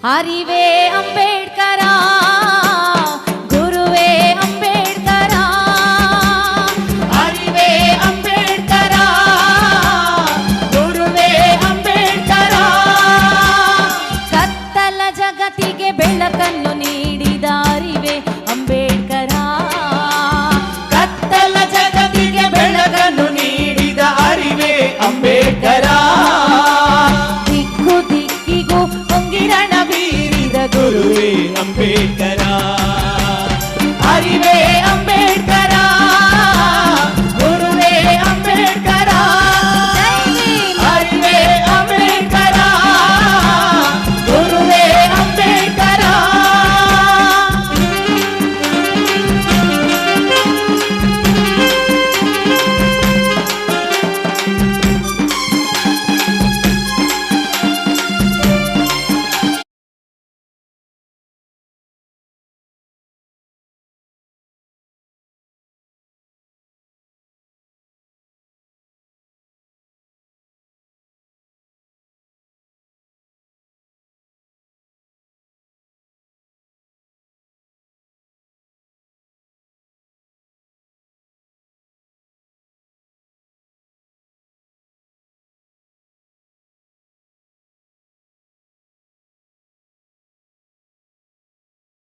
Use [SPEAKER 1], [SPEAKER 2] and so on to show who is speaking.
[SPEAKER 1] ಅರಿವೇ ಅಂಬೇಡ್ಕರ ಗುರುವೇ ಅಂಬೇಡ್ಕರ
[SPEAKER 2] ಅರಿವೇ ಅಂಬೇಡ್ಕರ ಗುರುವೇ ಅಂಬೇಡ್ಕರ
[SPEAKER 1] ಕತ್ತಲ ಜಗತ್ತಿಗೆ ಬೆಳಕನ್ನು ನೀಡಿದ ಅರಿವೇ ಅಂಬೇಡ್ಕರ
[SPEAKER 2] ಕತ್ತಲ ಜಗತ್ತಿಗೆ ಬೆಳಕನ್ನು ನೀಡಿದ ಅರಿವೇ ಅಂಬೇಡ್ಕರ
[SPEAKER 1] ದಿಕ್ಕು ದಿಕ್ಕಿಗೂ ಹೊಂಗಿರಣ ಬೀರಿದ
[SPEAKER 2] ಗುರುವೇ ಅಂಬೇಡ್ಕರ